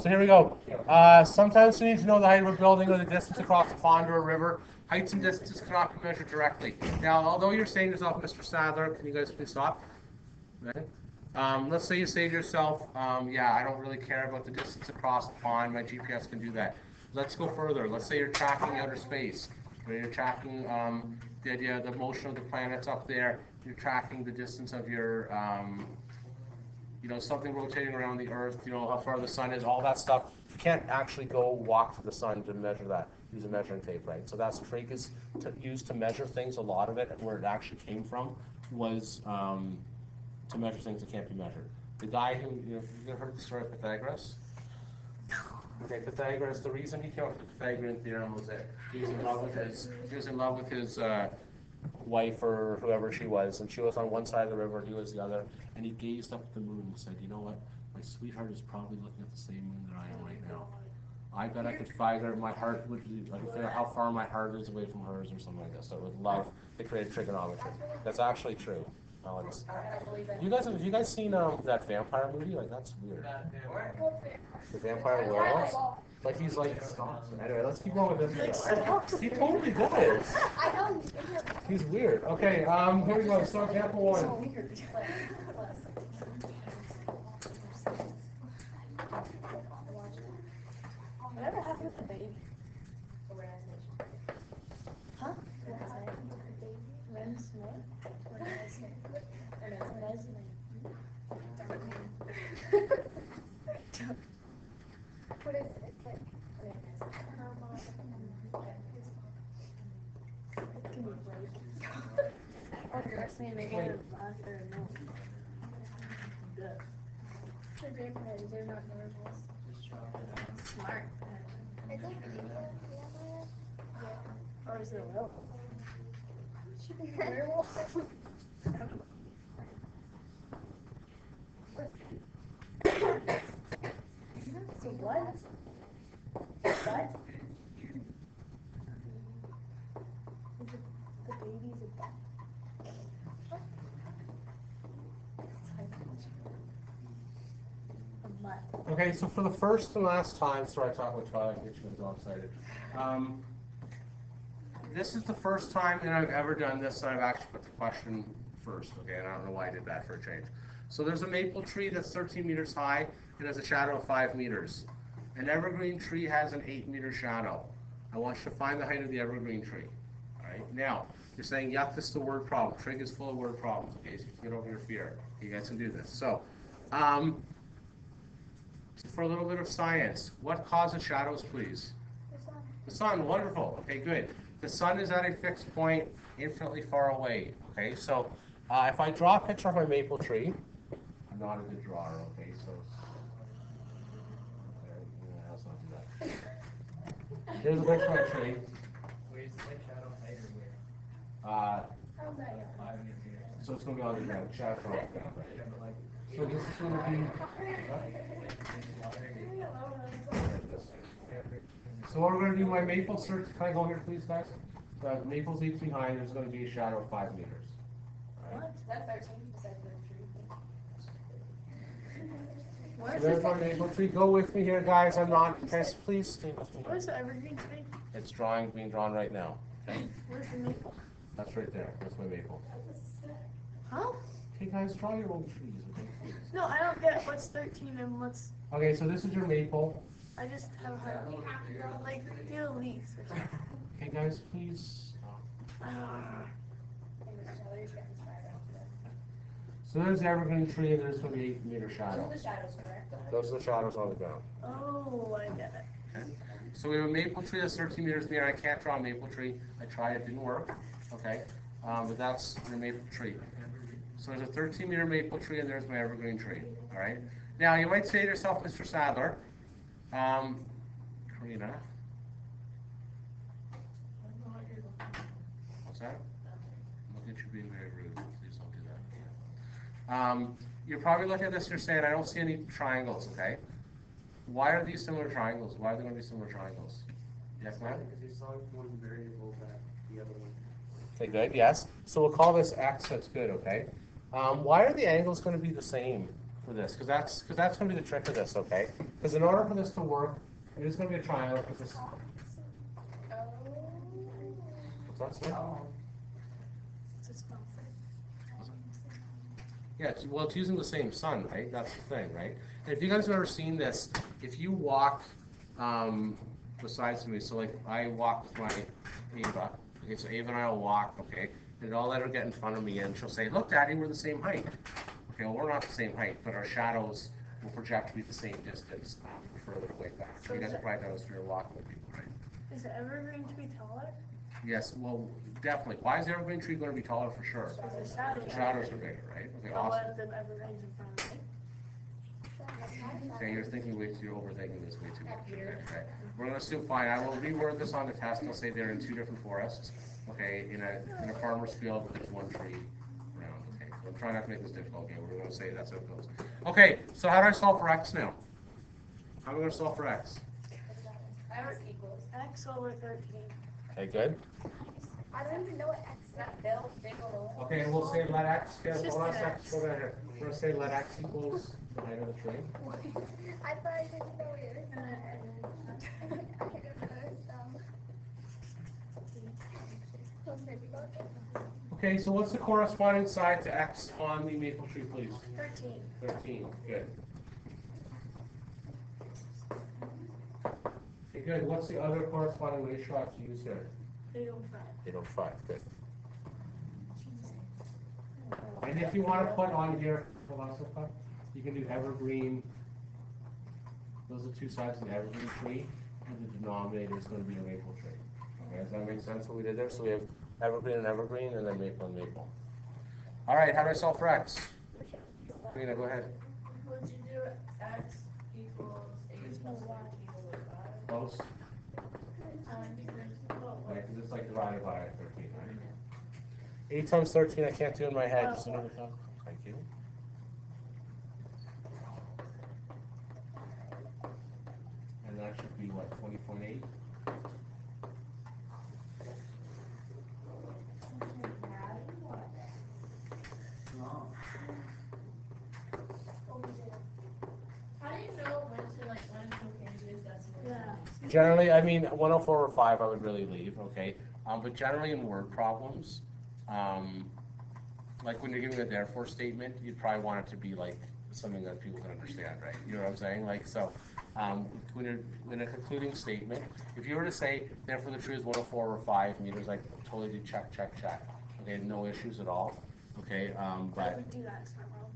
So here we go. Sometimes you need to know the height of a building or the distance across a pond or a river. Heights and distances cannot be measured directly. Now, although you're saying to yourself, Mr. Sadler, can you guys please stop? Right. Let's say you say to yourself, yeah, I don't really care about the distance across the pond. My GPS can do that. Let's go further. Let's say you're tracking outer space. Where you're tracking the idea, the motion of the planets up there. You're tracking the distance of your, something rotating around the Earth. How far the sun is. All that stuff. You can't actually go walk to the sun to measure that. Use a measuring tape, right? So that's trig is used to measure things. A lot of it, where it actually came from, was to measure things that can't be measured. The guy who, you've heard the story of Pythagoras? Okay, Pythagoras, the reason he came up with the Pythagorean theorem was that he was in love with his wife or whoever she was, and she was on one side of the river and he was the other, and he gazed up at the moon and said, you know what, my sweetheart is probably looking at the same moon that I am right now. I bet I could figure my heart would be, I could figure how far my heart is away from hers or something like this. So with love, they created trigonometry. That's actually true. You guys seen that vampire movie? Like, that's weird. The vampire werewolf? Like, he's like, anyway, let's keep going with this. He totally does. He's weird. Okay, here we go. So example 1. Whatever happened with the baby? Huh? Ren Smith? What is it? Can we break? Or trust me, maybe after no. The vampires, they're not werewolves. Smart. I think Or is it a werewolf? should be a werewolf. So what? What? The baby's a duck. A mutt. Okay, so for the first and last time, sorry I talk about Twilight, get you guys all excited. This is the first time that I've ever done this that I've actually put the question first, okay, and I don't know why I did that for a change. So there's a maple tree that's 13 meters high and has a shadow of 5 meters. An evergreen tree has an 8-meter shadow. I want you to find the height of the evergreen tree. All right, now, you're saying, yuck, this is a word problem. Trig is full of word problems, okay, so you can get over your fear. You guys can do this. So, for a little bit of science, what causes shadows, please? The sun, wonderful. Okay, good. The sun is at a fixed point infinitely far away. Okay, so if I draw a picture of my maple tree, I'm not a good drawer, okay, so let's not do that. Here's a picture of my tree. So it's going to be on the ground. Shadow from the ground. So this is going to be. So what we're going to do, my maple search, can I go here please, guys? The maple's 8 feet high, and there's going to be a shadow of 5 meters. All right. That's 13% of the tree. So there's my maple tree. Go with me here, guys. I'm not, guys, please stay with me. Where's the evergreen tree? It's being drawn right now. Okay? Where's the maple? That's right there. That's my maple. Huh? Okay, guys, draw your own trees. Okay, please. No, I don't get what's 13 and what's. Okay, so this is your maple. I just have her like feel leaves or something. Okay, guys, please. So there's the evergreen tree, and there's going to be 8-meter shadow. Those are the shadows, correct? Those are the shadows on the ground. Oh, I get it. Okay. So we have a maple tree that's 13 meters in the air. I can't draw a maple tree. I tried, it didn't work. Okay, but that's the maple tree. So there's a 13-meter maple tree, and there's my evergreen tree. All right. Now you might say to yourself, Mr. Sadler, Karina, what's that? Look at you being very rude. Please don't do that. You're probably looking at this. You're saying, I don't see any triangles. Okay. Why are these similar triangles? Why are they going to be similar triangles? Yes, ma'am? Because you saw one variable that the other one. Okay, good, yes. So we'll call this x, that's good, okay? Why are the angles going to be the same? for this, because that's going to be the trick of this, okay? Because in order for this to work, it is going to be a triangle. Because this, what's that? Yeah, well, it's using the same sun, right? That's the thing, right? And if you guys have ever seen this, if you walk besides me, so like I walk with my Ava, okay, so Ava and I will walk, okay, and I'll let her get in front of me and she'll say, look, Daddy, we're the same height. Okay, well, we're not the same height, but our shadows will project to be the same distance further away back. So you guys have probably noticed when you're walking with people, right? Is the evergreen tree taller? Yes, well, definitely. Why is the evergreen tree going to be taller for sure? Because the shadows. The shadows are bigger, right? Okay, But awesome. what if the evergreens in front of me? Okay, you're thinking you're overthinking this way too much. Okay, we're going to assume fine. I will reword this on the test. I'll say they're in two different forests. Okay, in a farmer's field, there's one tree around. Okay, so I'm trying not to make this difficult. Okay, we're going to say that's how it goes. Okay, so how do I solve for x now? How am I going to solve for x? X equals x over 13. Okay, good. I don't even know what X is. Okay, we'll say let x. Okay, It's just hold on a an sec. X. Go down here. We're going to say let x equals the height of the tree. I thought I didn't know what you were saying. I don't know. Okay, so what's the corresponding side to x on the maple tree, please? 13. 13, good. Okay, good. What's the other corresponding ratio I have to use here? 805. 805, good. And if you want to put on here, hold on a second, you can do evergreen. Those are two sides of the evergreen tree, and the denominator is going to be a maple tree. Okay, does that make sense what we did there? So we have evergreen, and then maple and maple. All right, how do I solve for x? Rena, go ahead. Would you do x equals 8 plus 1 equals 5? Close. Right, because it's like divided by 13, right? 8 times 13, I can't do in my head. Just another time. Thank you. And that should be what, 20.8? How do you know when to okay to use decimal? Yeah. Generally, I mean, 104 or 5, I would really leave, okay? But generally in word problems, like when you're giving a therefore statement, you'd probably want it to be like something that people can understand, right? You know what I'm saying? Like, so when you're in a concluding statement, if you were to say, therefore the tree is 104 or 5 meters, like totally do check, check, check. Okay, no issues at all. Okay, I but would do that, it's not wrong.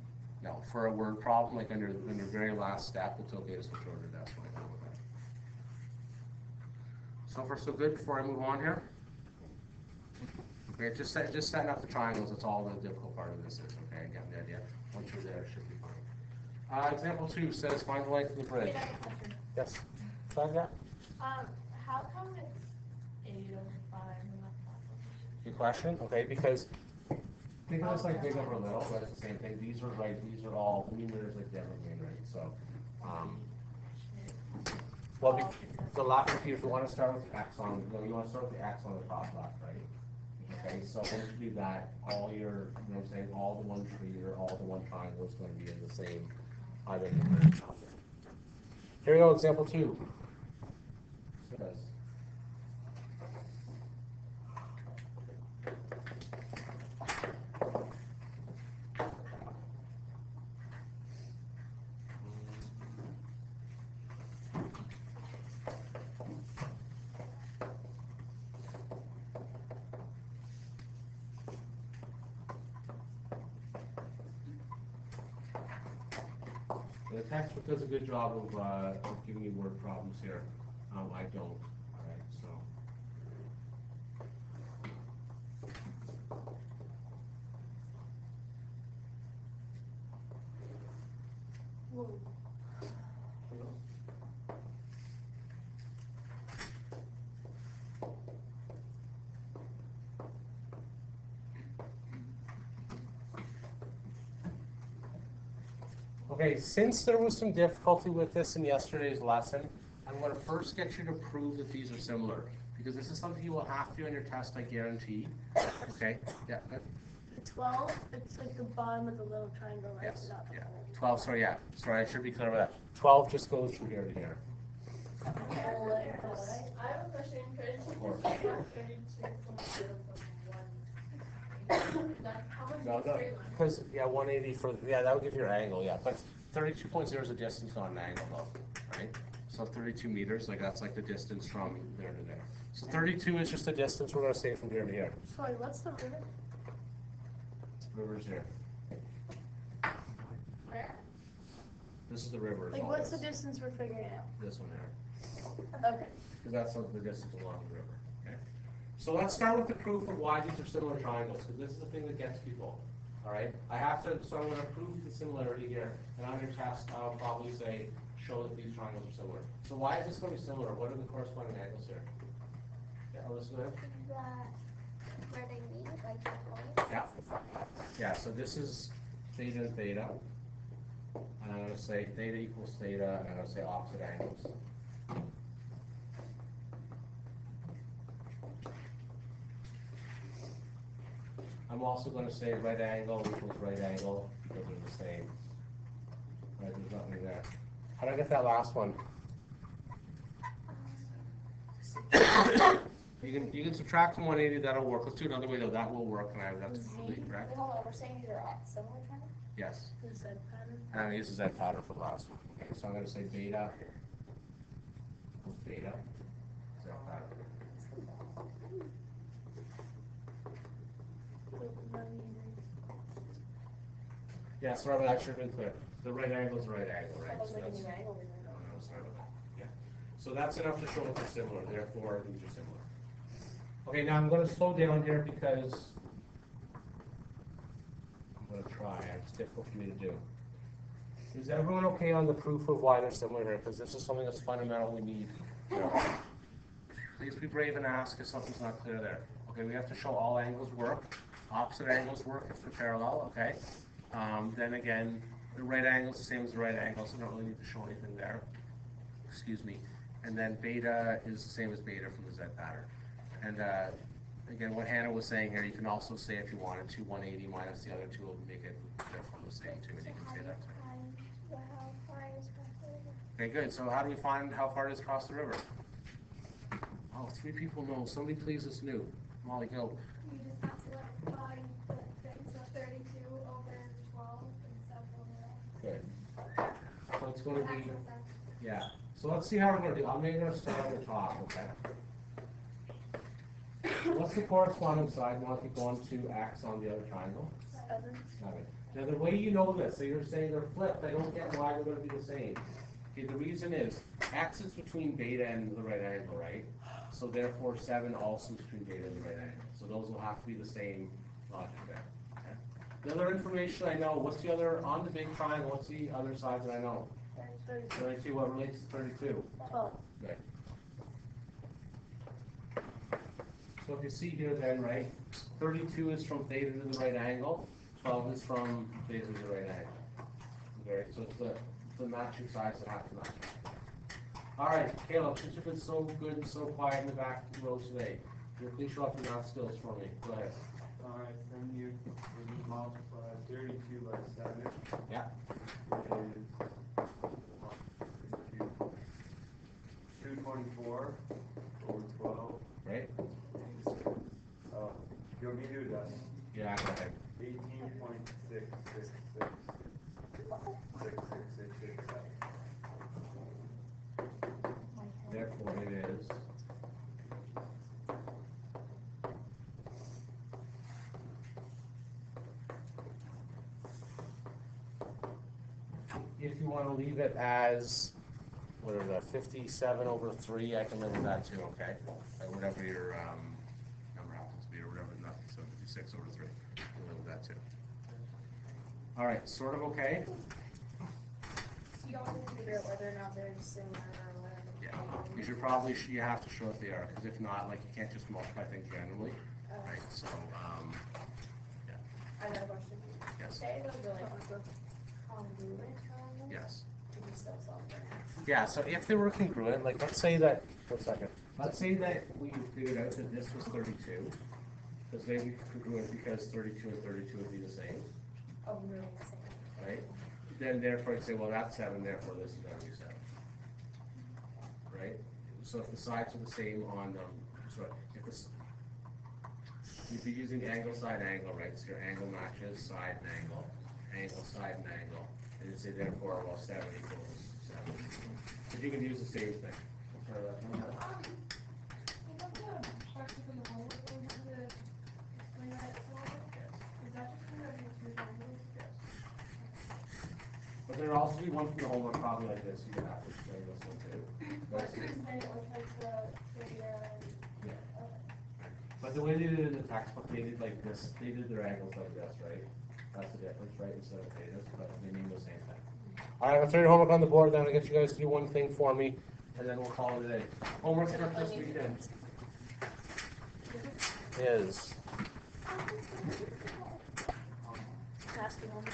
no, for a word problem, like under the very last step, it's okay to switch over to decimal. So far so good before I move on here? Okay, just setting up the triangles, that's all the difficult part of this is, okay, I get the idea. Once you're there, it should be fine. Example 2 says find the length of the bridge. I have a question. Yes. Try that. How come it's 8 over 5 and not 5? Good question, okay, because think of this like big over little, but it's the same thing. These are all meters like the evergreen, right? So, well, the left, if you want to start with the x on, you want to start with the x on the top left, right? Okay, so once you do that, all your, you know what I'm saying, all the one tree or all the one triangle is going to be in the same either. Here we go, example 2. Says, the textbook does a good job of giving you word problems here. I don't. All right, so. Whoa. Okay, since there was some difficulty with this in yesterday's lesson, I'm going to first get you to prove that these are similar, because this is something you will have to do on your test, I guarantee. Okay? Yeah. Good. 12, it's like the bottom of the little triangle, right? Yes, Not the yeah. whole. 12, sorry, yeah. Sorry, I should be clear about that. 12 just goes from here to here. Whole like this. I have a question, Of course. could you 32.0 like, how much No, is no, straight line? because, yeah, 180 for, yeah, that would give you your angle, yeah. But 32.0 is a distance, not an angle, though, right? So 32 meters, like that's like the distance from there to there. So 32 is just the distance we're going to say from here to here. Sorry, what's the river? River's here. Where? This is the river. is Like, all what's the this. distance we're figuring out? This one there. Okay. Because that's the distance along the river. Okay. So let's start with the proof of why these are similar triangles, because this is the thing that gets people. All right. So I'm going to prove the similarity here, and on your test, I'll probably say show that these triangles are similar. So why is this going to be similar? What are the corresponding angles here? Yeah, Elizabeth. That, where they meet, like the point? Yeah. Yeah. So this is theta and theta, and I'm going to say theta equals theta, and I'm going to say opposite angles. I'm also going to say right angle equals right angle because they're the same. Right, there's nothing there. How did I get that last one? You can subtract from 180, that'll work. Let's do another way though, that will work, and that's completely correct. Wait, hold on, we're saying these are all similar triangles? Yes. The Z pattern. And I'm going to use the Z pattern for the last one. Okay, so I'm going to say beta equals beta, Z pattern. Yeah, sorry, but I should have been clear. The right angle is the right angle, right? That was So like a that's- new angle. No, no, sorry about that. Yeah. So that's enough to show that they're similar, therefore these are similar. Okay, now I'm going to slow down here because I'm going to try. It's difficult for me to do. Is everyone okay on the proof of why they're similar here? Because this is something that's fundamental we need. Please be brave and ask if something's not clear there. Okay, we have to show all angles work. Opposite angles work if they're parallel, okay? Then again, the right angle is the same as the right angle, so I don't really need to show anything there. Excuse me. And then beta is the same as beta from the Z pattern. And again, what Hannah was saying here, you can also say if you wanted to, 180 minus the other two will make it from the same too, and you can say that too. How far is the Okay, good. So how do we find how far it is across the river? Oh, 3 people know. Somebody please is new. Molly, go. You just have to let find the thing, so 32 over 12 and stuff over Good. So it's going to there. be, yeah. So let's see how we're going to do. I'm going to start on the top, okay? What's the corresponding side? You want to keep going to X on the other triangle? 7. 7. Now the way you know this, so you're saying they're flipped, I don't get why they're going to be the same. Okay, the reason is X is between beta and the right angle, right? So therefore 7 also is between beta and the right angle. So those will have to be the same logic there. Okay? The other information I know, what's the other, on the big triangle, what's the other side that I know? 32. 32, what relates to 32? 12. Good. So if you see here then, right, 32 is from theta to the right angle, 12 is from theta to the right angle. Okay, so it's the matching sides that have to match. All right, Caleb, since you've been so good and so quiet in the back row today, can you please show off your math skills for me? Go ahead. All right, then you multiply 32 by 7. Yeah. Is 224 over 12. Right? You want me to do that? Yeah, go ahead. 18.666. 66667. Therefore it is. If you want to leave it as, whatever that, 57 over 3, I can live with that too, okay? Like whatever your number happens to be, or whatever, nothing, so 56 over 3, I can live with that too. All right, sort of okay? You don't have to figure out whether or not they're similar or whatever. Yeah, you should probably, you have to show if they are, because if not, like, you can't just multiply things randomly, right? So, yeah, I got a question. yes, Say those are like congruent triangles. yes. You can still solve for that. Yeah, so if they were congruent, like, let's say that, 1 second, let's say that we figured out that this was 32, Because maybe congruent because 32 and 32 would be the same, Oh, really the same. right? Then therefore you say, well, that's 7, therefore this is going to be 7. Right? So if the sides are the same on them, so if this, you'd be using angle, side, angle, right? So your angle matches side and angle, side and angle. And you say therefore, well, 7 equals 7. But you can use the same thing. You have the question from the homework, or you have to explain that for us? Is that just kind of two angles? But there'll also be one from the homework probably like this, you can have to explain this one too. But then it was like the, But the way they did it in the textbook, they did like this, they did their angles like this, right? That's the difference, right, instead of thetas, but they mean the same thing. All right, I'll throw your homework on the board, then I'll get you guys to do one thing for me, and then we'll call it a day. Homework for this weekend is, Nasty one.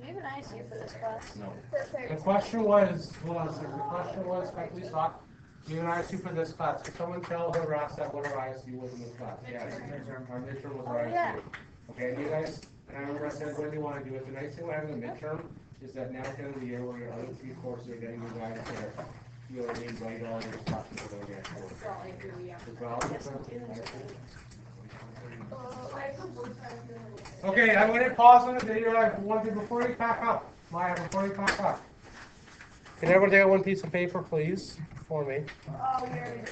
Do you have an ISU for this class? no. The question was, hold on a second, the question was, can I please talk? Do you have an ISU for this class? Can someone tell whoever asked that what our ISU was in this class? Yes, our midterm was our Oh, yeah. ISU. Okay, you guys, and I remember I said, when do you want to do it? The nice thing about having a midterm is that now at the end of the year, where your other 3 courses are getting you guys to, you know what I mean, write all your stuff for the next course. As well. Okay, I'm going to pause on the video. I have one thing before you pack up. Maya, before you pack up. Can everyone take out one piece of paper, please, for me? Oh, you're